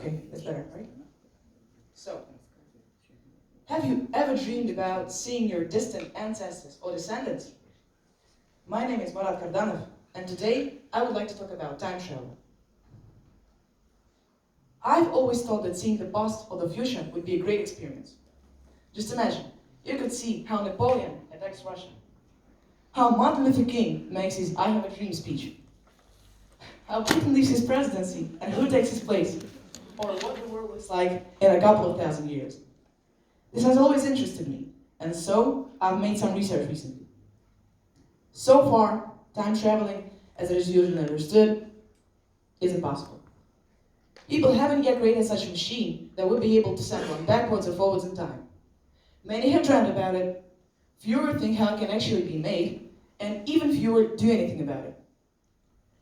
Okay, that's better, right? So, have you ever dreamed about seeing your distant ancestors or descendants? My name is Kardanova, and today I would like to talk about time travel. I've always thought that seeing the past or the future would be a great experience. Just imagine, you could see how Napoleon attacks Russia, how Martin Luther King makes his I Have a Dream speech, how Putin leaves his presidency and who takes his place, or what the world looks like in a couple of thousand years. This has always interested me, and so I've made some research recently. So far, time traveling, as it is usually understood, is impossible. People haven't yet created such a machine that would be able to send one backwards or forwards in time. Many have dreamt about it, fewer think how it can actually be made, and even fewer do anything about it.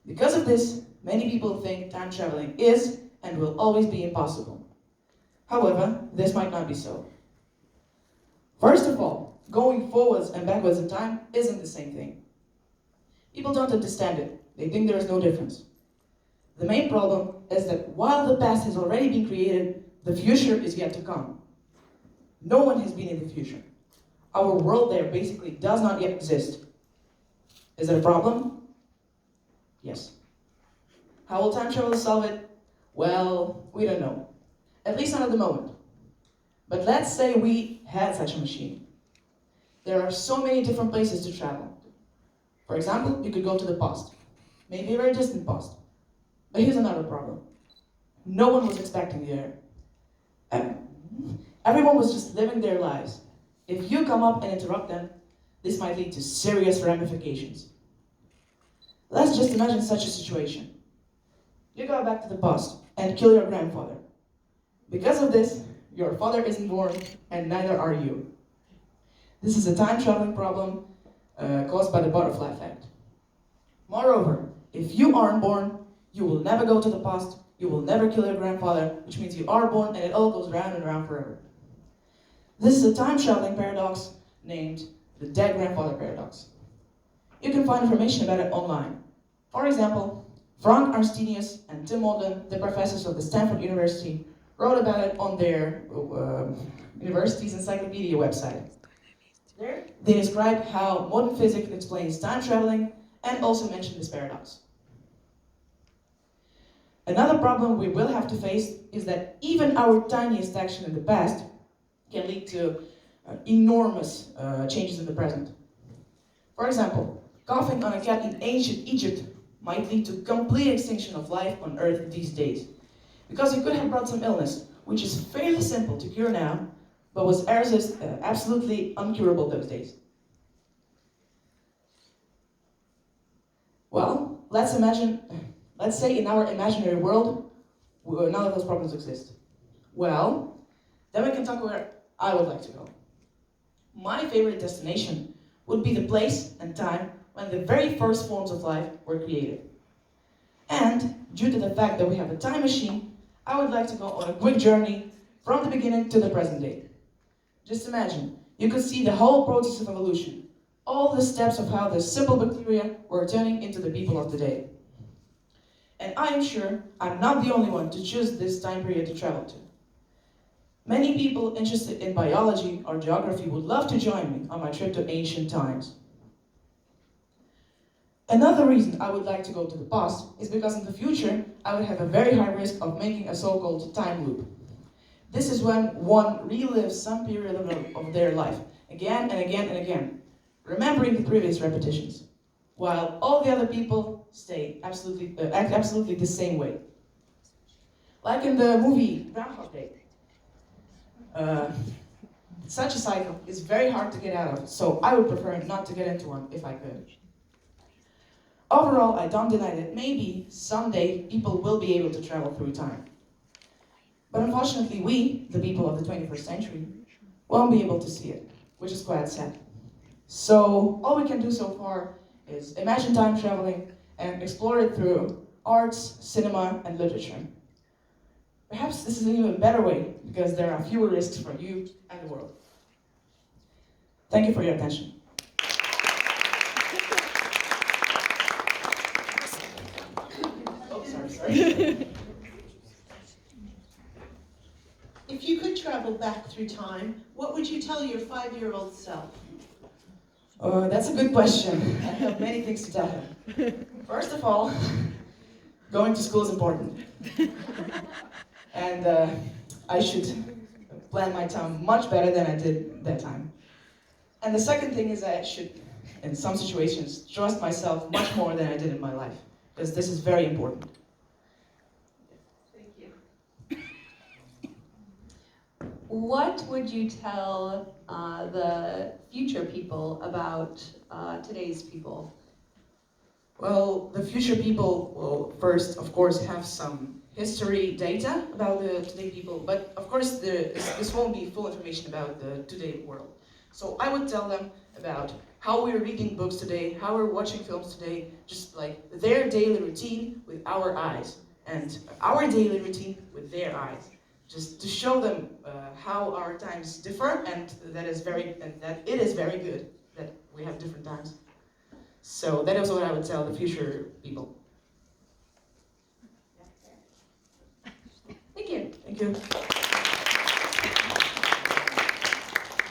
Because of this, many people think time traveling is and will always be impossible. However, this might not be so. First of all, going forwards and backwards in time isn't the same thing. People don't understand it. They think there is no difference. The main problem is that while the past has already been created, the future is yet to come. No one has been in the future. Our world there basically does not yet exist. Is it a problem? Yes. How will time travel solve it? Well, we don't know. At least not at the moment. But let's say we had such a machine. There are so many different places to travel. For example, you could go to the past. Maybe a very distant past. But here's another problem. No one was expecting you there. Everyone was just living their lives. If you come up and interrupt them, this might lead to serious ramifications. Let's just imagine such a situation. You go back to the past and kill your grandfather. Because of this, your father isn't born, and neither are you. This is a time-traveling problem caused by the butterfly effect. Moreover, if you aren't born, you will never go to the past, you will never kill your grandfather, which means you are born and it all goes round and round forever. This is a time-traveling paradox named the dead grandfather paradox. You can find information about it online. For example, Frank Arstenius and Tim Maudlin, the professors of the Stanford University, wrote about it on their university's encyclopedia website. There, they describe how modern physics explains time traveling and also mention this paradox. Another problem we will have to face is that even our tiniest action in the past can lead to enormous changes in the present. For example, coughing on a cat in ancient Egypt might lead to complete extinction of life on Earth these days, because it could have brought some illness, which is fairly simple to cure now, but was absolutely uncurable those days. Well, let's say in our imaginary world, none of those problems exist. Well, then we can talk where I would like to go. My favorite destination would be the place and time when the very first forms of life were created. And due to the fact that we have a time machine, I would like to go on a quick journey from the beginning to the present day. Just imagine, you could see the whole process of evolution, all the steps of how the simple bacteria were turning into the people of today. And I am sure I'm not the only one to choose this time period to travel to. Many people interested in biology or geography would love to join me on my trip to ancient times. Another reason I would like to go to the past is because in the future, I would have a very high risk of making a so-called time loop. This is when one relives some period of their life, again and again and again, remembering the previous repetitions, while all the other people stay act absolutely the same way. Like in the movie Groundhog Day. Such a cycle is very hard to get out of, so I would prefer not to get into one if I could. Overall, I don't deny that maybe someday people will be able to travel through time. But unfortunately, we, the people of the 21st century, won't be able to see it, which is quite sad. So all we can do so far is imagine time traveling and explore it through arts, cinema, and literature. Perhaps this is an even better way because there are fewer risks for you and the world. Thank you for your attention. Oh, sorry. travel back through time, what would you tell your 5-year-old self? That's a good question. I have many things to tell him. First of all, going to school is important. And I should plan my time much better than I did that time. And the second thing is I should, in some situations, trust myself much more than I did in my life. Because this is very important. Thank you. What would you tell the future people about today's people? Well, the future people will first, of course, have some history data about the today people, but of course this won't be full information about the today world. So I would tell them about how we're reading books today, how we're watching films today, just like their daily routine with our eyes, and our daily routine with their eyes. Just to show them how our times differ, and that it is very good that we have different times. So that is what I would tell the future people. Thank you. Thank you.